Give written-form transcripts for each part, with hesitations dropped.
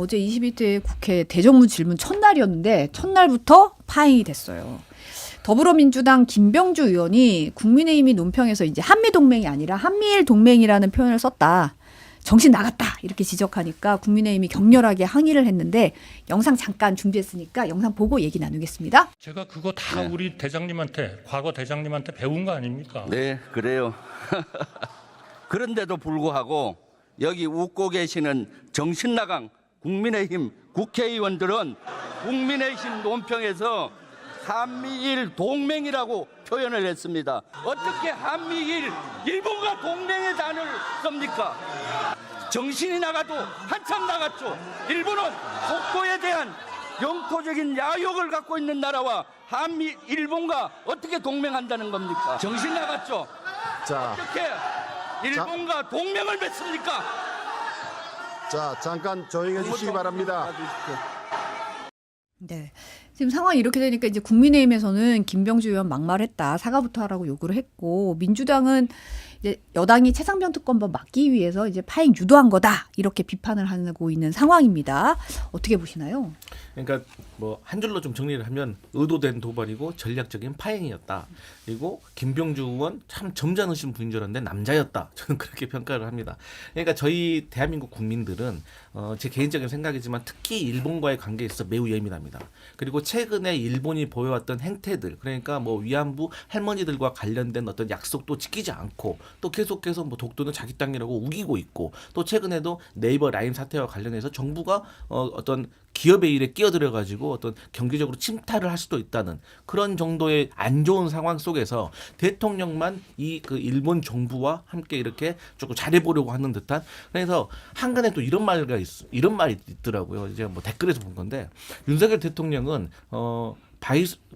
어제 22대 국회 대정부 질문 첫날이었는데 첫날부터 파행이 됐어요. 더불어민주당 김병주 의원이 국민의힘이 논평에서 이제 한미동맹이 아니라 한미일동맹이라는 표현을 썼다. 정신 나갔다 이렇게 지적하니까 국민의힘이 격렬하게 항의를 했는데 영상 잠깐 준비했으니까 영상 보고 얘기 나누겠습니다. 제가 그거 다 우리 대장님한테 과거 대장님한테 배운 거 아닙니까? 네, 그래요. 그런데도 불구하고 여기 웃고 계시는 정신 나간 국민의힘 국회의원들은 국민의힘 논평에서 한미일 동맹이라고 표현을 했습니다. 어떻게 한미일 일본과 동맹의 단어를 씁니까? 정신이 나가도 한참 나갔죠. 일본은 속도에 대한 영토적인 야욕을 갖고 있는 나라와 한미 일본과 어떻게 동맹한다는 겁니까? 정신 나갔죠. 자, 어떻게 일본과 동맹을 맺습니까? 자, 잠깐 조용해 주시기 바랍니다. 네. 지금 상황이 이렇게 되니까 이제 국민의힘에서는 김병주 의원 막말했다. 사과부터 하라고 요구를 했고 민주당은 이제 여당이 최상병 특검법 막기 위해서 이제 파행 유도한 거다. 이렇게 비판을 하고 있는 상황입니다. 어떻게 보시나요? 그러니까 뭐 한 줄로 좀 정리를 하면 의도된 도발이고 전략적인 파행이었다. 그리고 김병주 의원 참 점잖으신 분인 줄 알았는데 남자였다. 저는 그렇게 평가를 합니다. 그러니까 저희 대한민국 국민들은 제 개인적인 생각이지만 특히 일본과의 관계에 있어서 매우 예민합니다. 그리고 최근에 일본이 보여왔던 행태들, 그러니까 뭐 위안부 할머니들과 관련된 어떤 약속도 지키지 않고 또 계속해서 뭐 독도는 자기 땅이라고 우기고 있고 또 최근에도 네이버 라임 사태와 관련해서 정부가 어떤 기업의 일에 끼어들어가지고 어떤 경제적으로 침탈을 할 수도 있다는 그런 정도의 안 좋은 상황 속에서 대통령만 이 그 일본 정부와 함께 이렇게 조금 잘해보려고 하는 듯한 그래서 한간에 또 이런 말이 있더라고요. 이제 뭐 댓글에서 본 건데 윤석열 대통령은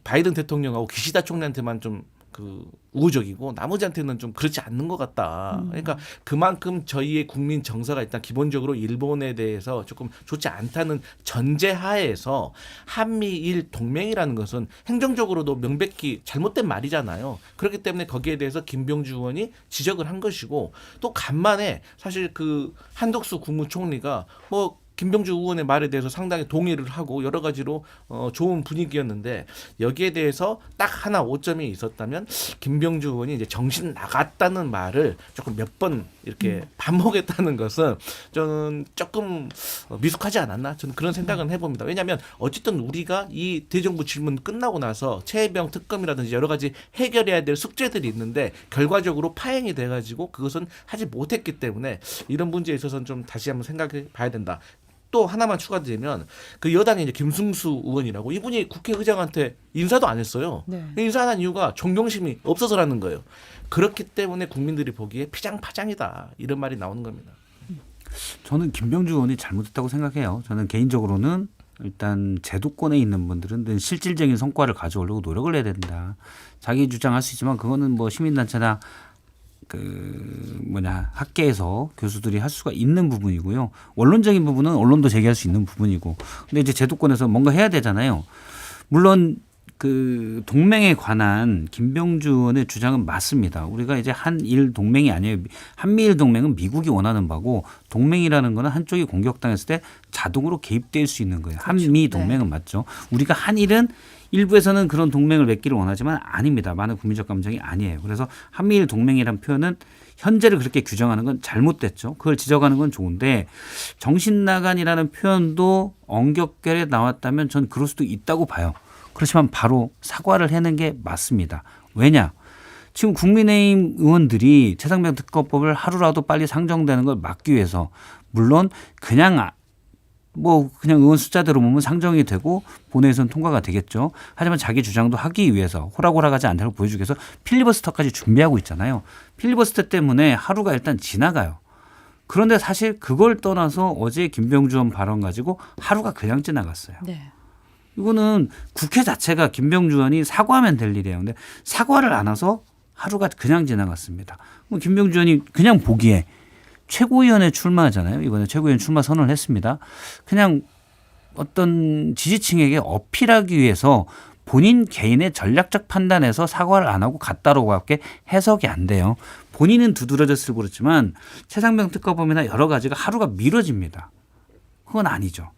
바이든 대통령하고 기시다 총리한테만 좀 그 우호적이고 나머지한테는 좀 그렇지 않는 것 같다. 그러니까 그만큼 저희의 국민 정서가 일단 기본적으로 일본에 대해서 조금 좋지 않다는 전제하에서 한미일 동맹이라는 것은 행정적으로도 명백히 잘못된 말이잖아요. 그렇기 때문에 거기에 대해서 김병주 의원이 지적을 한 것이고 또 간만에 사실 그 한덕수 국무총리가 뭐 김병주 의원의 말에 대해서 상당히 동의를 하고 여러 가지로 좋은 분위기였는데 여기에 대해서 딱 하나 오점이 있었다면 김병주 의원이 이제 정신 나갔다는 말을 조금 몇 번 이렇게 반복했다는 것은 저는 조금 미숙하지 않았나 저는 그런 생각은 해봅니다. 왜냐하면 어쨌든 우리가 이 대정부 질문 끝나고 나서 최혜병 특검이라든지 여러 가지 해결해야 될 숙제들이 있는데 결과적으로 파행이 돼가지고 그것은 하지 못했기 때문에 이런 문제에 있어서는 좀 다시 한번 생각해 봐야 된다. 또 하나만 추가되면 그 여당의 이제 김승수 의원이라고 이분이 국회의장한테 인사도 안 했어요. 네. 인사 안 한 이유가 존경심이 없어서라는 거예요. 그렇기 때문에 국민들이 보기에 피장파장이다 이런 말이 나오는 겁니다. 저는 김병주 의원이 잘못했다고 생각해요. 저는 개인적으로는 일단 제도권에 있는 분들은 실질적인 성과를 가져오려고 노력을 해야 된다. 자기 주장할 수 있지만 그거는 뭐 시민단체나 학계에서 교수들이 할 수가 있는 부분이고요. 원론적인 부분은 언론도 제기할 수 있는 부분이고. 근데 이제 제도권에서 뭔가 해야 되잖아요. 물론 그 동맹에 관한 김병주 의원의 주장은 맞습니다. 우리가 이제 한일 동맹이 아니에요. 한미일 동맹은 미국이 원하는 바고 동맹이라는 거는 한쪽이 공격당했을 때 자동으로 개입될 수 있는 거예요. 그렇죠. 한미 동맹은 네. 맞죠. 우리가 한일은 일부에서는 그런 동맹을 맺기를 원하지만 아닙니다. 많은 국민적 감정이 아니에요. 그래서 한미일 동맹이라는 표현은 현재를 그렇게 규정하는 건 잘못됐죠. 그걸 지적하는 건 좋은데 정신나간이라는 표현도 언격결에 나왔다면 전 그럴 수도 있다고 봐요. 그렇지만 바로 사과를 해낸 게 맞습니다. 왜냐? 지금 국민의힘 의원들이 최상병 특검법을 하루라도 빨리 상정되는 걸 막기 위해서 물론 그냥 의원 숫자대로 보면 상정이 되고 본회의에서는 통과가 되겠죠. 하지만 자기 주장도 하기 위해서 호락호락하지 않다고 보여주기 위해서 필리버스터까지 준비하고 있잖아요. 필리버스터 때문에 하루가 일단 지나가요. 그런데 사실 그걸 떠나서 어제 김병주 의원 발언 가지고 하루가 그냥 지나갔어요. 네. 이거는 국회 자체가 김병주 의원이 사과하면 될 일이에요. 근데 사과를 안 해서 하루가 그냥 지나갔습니다. 김병주 의원이 그냥 보기에 최고위원회 출마하잖아요. 이번에 최고위원 출마 선언을 했습니다. 그냥 어떤 지지층에게 어필하기 위해서 본인 개인의 전략적 판단에서 사과를 안 하고 갔다라고밖에 해석이 안 돼요. 본인은 두드러졌을 그렇지만 최상병 특검법이나 여러 가지가 하루가 미뤄집니다. 그건 아니죠.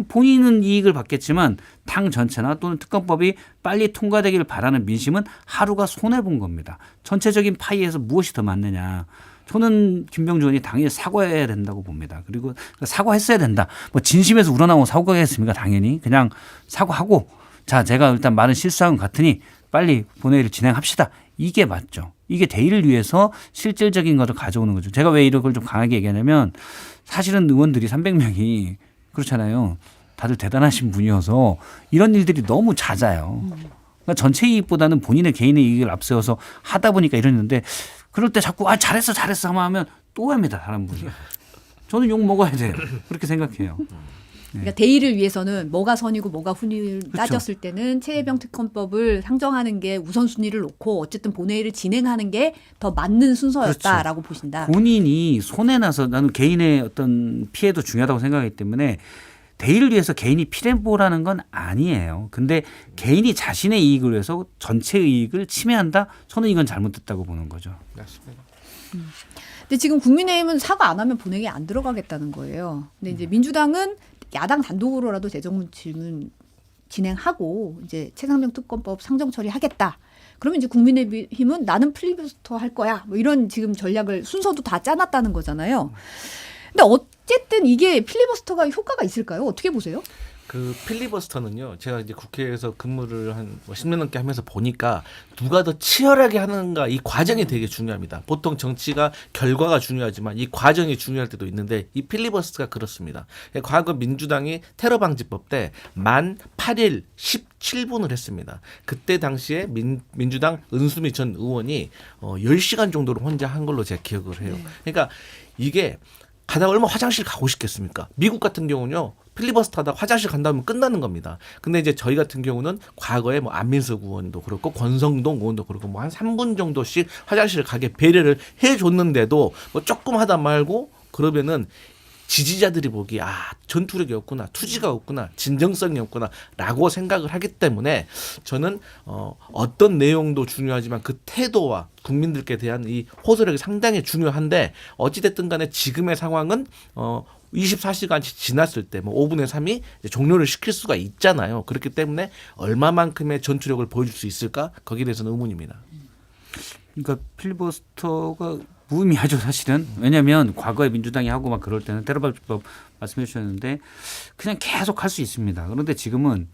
본인은 이익을 받겠지만 당 전체나 또는 특검법이 빨리 통과되기를 바라는 민심은 하루가 손해본 겁니다. 전체적인 파이에서 무엇이 더 많느냐. 저는 김병주 의원이 당연히 사과해야 된다고 봅니다. 그리고 사과했어야 된다. 뭐 진심에서 우러나온 사과겠습니까? 당연히. 그냥 사과하고 자, 제가 일단 많은 실수한 것 같으니 빨리 본회의를 진행합시다. 이게 맞죠. 이게 대의를 위해서 실질적인 것을 가져오는 거죠. 제가 왜 이런 걸 좀 강하게 얘기하냐면 사실은 의원들이 300명이 그렇잖아요. 다들 대단하신 분이어서 이런 일들이 너무 잦아요. 그러니까 전체 이익보다는 본인의 개인의 이익을 앞세워서 하다 보니까 이러는데 그럴 때 자꾸 잘했어 하면 또 합니다. 다른 분이. 저는 욕 먹어야 돼요. 그렇게 생각해요. 그러니까 대의를 위해서는 뭐가 선이고 뭐가 훈위를 따졌을 때는 최혜병 특검법을 상정하는 게 우선순위를 놓고 어쨌든 본회의를 진행하는 게 더 맞는 순서였다라고 보신다. 본인이 손해나서 나는 개인의 어떤 피해도 중요하다고 생각하기 때문에 대의를 위해서 개인이 피해보라는 건 아니에요. 근데 개인이 자신의 이익을 위해서 전체 이익을 침해한다? 저는 이건 잘못됐다고 보는 거죠. 맞습니다. 근데 지금 국민의힘은 사과 안 하면 본회의에 안 들어가겠다는 거예요. 근데 이제 민주당은 야당 단독으로라도 대정문 질문 진행하고 이제 최상병 특검법 상정 처리하겠다. 그러면 이제 국민의힘은 나는 필리버스터 할 거야. 뭐 이런 지금 전략을 순서도 다 짜놨다는 거잖아요. 근데 어쨌든 이게 필리버스터가 효과가 있을까요? 어떻게 보세요? 그 필리버스터는요. 제가 이제 국회에서 근무를 한 10년 넘게 하면서 보니까 누가 더 치열하게 하는가 이 과정이 되게 중요합니다. 보통 정치가 결과가 중요하지만 이 과정이 중요할 때도 있는데 이 필리버스터가 그렇습니다. 과거 민주당이 테러방지법 때 만 8일 17분을 했습니다. 그때 당시에 민주당 은수미 전 의원이 10시간 정도를 혼자 한 걸로 제가 기억을 해요. 그러니까 이게 가다가 얼마나 화장실 가고 싶겠습니까? 미국 같은 경우는요. 필리버스터 하다가 화장실 간다면 끝나는 겁니다. 근데 이제 저희 같은 경우는 과거에 뭐 안민석 의원도 그렇고 권성동 의원도 그렇고 뭐 한 3분 정도씩 화장실 가게 배려를 해줬는데도 뭐 조금 하다 말고 그러면은 지지자들이 보기에 전투력이 없구나, 투지가 없구나, 진정성이 없구나 라고 생각을 하기 때문에 저는 어떤 내용도 중요하지만 그 태도와 국민들께 대한 이 호소력이 상당히 중요한데 어찌됐든 간에 지금의 상황은 24시간이 지났을 때 뭐 5분의 3이 종료를 시킬 수가 있잖아요. 그렇기 때문에 얼마만큼의 전투력을 보여줄 수 있을까? 거기에 대해서는 의문입니다. 그러니까 필리버스터가 무의미하죠 사실은. 왜냐하면 과거에 민주당이 하고 막 그럴 때는 테러방지법 말씀해 주셨는데 그냥 계속 할 수 있습니다. 그런데 지금은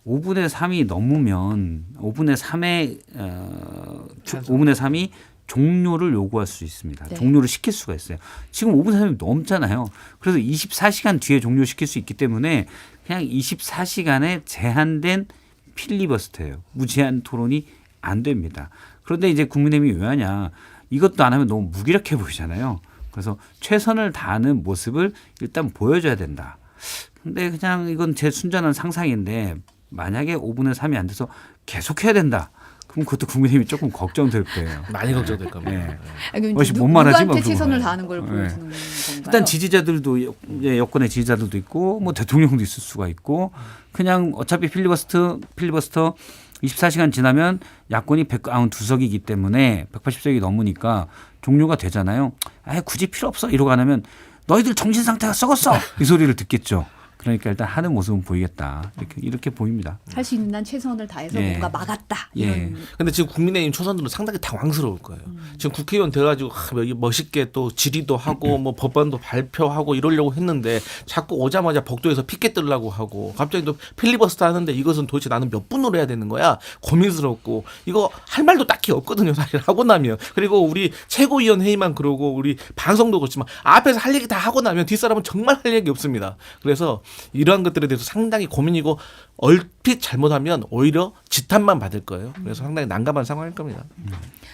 5분의 3이 넘으면 5분의 3이 종료를 요구할 수 있습니다. 네. 종료를 시킬 수가 있어요. 지금 5분의 3이 넘잖아요. 그래서 24시간 뒤에 종료시킬 수 있기 때문에 그냥 24시간에 제한된 필리버스터예요. 무제한 토론이 안 됩니다. 그런데 이제 국민의힘이 왜 하냐. 이것도 안 하면 너무 무기력해 보이잖아요. 그래서 최선을 다하는 모습을 일단 보여줘야 된다. 근데 그냥 이건 제 순전한 상상인데 만약에 5분의 3이 안 돼서 계속 해야 된다. 그럼 그것도 국민의힘이 조금 걱정될 거예요. 많이 걱정될 겁니다. 네. 그러니까 뭔 말하지? 누구한테 막 최선을 그러고. 다하는 걸 네. 보여주는 건가요? 일단 지지자들도 여권의 지지자들도 있고 뭐 대통령도 있을 수가 있고 그냥 어차피 필리버스터 24시간 지나면 야권이 192석이기 때문에 180석이 넘으니까 종료가 되잖아요. 굳이 필요 없어 이러고 안 하면 너희들 정신 상태가 썩었어 이 소리를 듣겠죠. 그러니까 일단 하는 모습은 보이겠다. 이렇게 보입니다. 할 수 있는 한 최선을 다해서 예. 뭔가 막았다. 예. 이런. 근데 지금 국민의힘 초선들은 상당히 당황스러울 거예요. 지금 국회의원 돼가지고 멋있게 또 질의도 하고 뭐 법안도 발표하고 이러려고 했는데 자꾸 오자마자 복도에서 피켓 들라고 하고 갑자기 또 필리버스터 하는데 이것은 도대체 나는 몇 분으로 해야 되는 거야? 고민스럽고 이거 할 말도 딱히 없거든요. 사실 하고 나면. 그리고 우리 최고위원 회의만 그러고 우리 방송도 그렇지만 앞에서 할 얘기 다 하고 나면 뒷사람은 정말 할 얘기 없습니다. 그래서 이러한 것들에 대해서 상당히 고민이고 얼핏 잘못하면 오히려 지탄만 받을 거예요. 그래서 상당히 난감한 상황일 겁니다.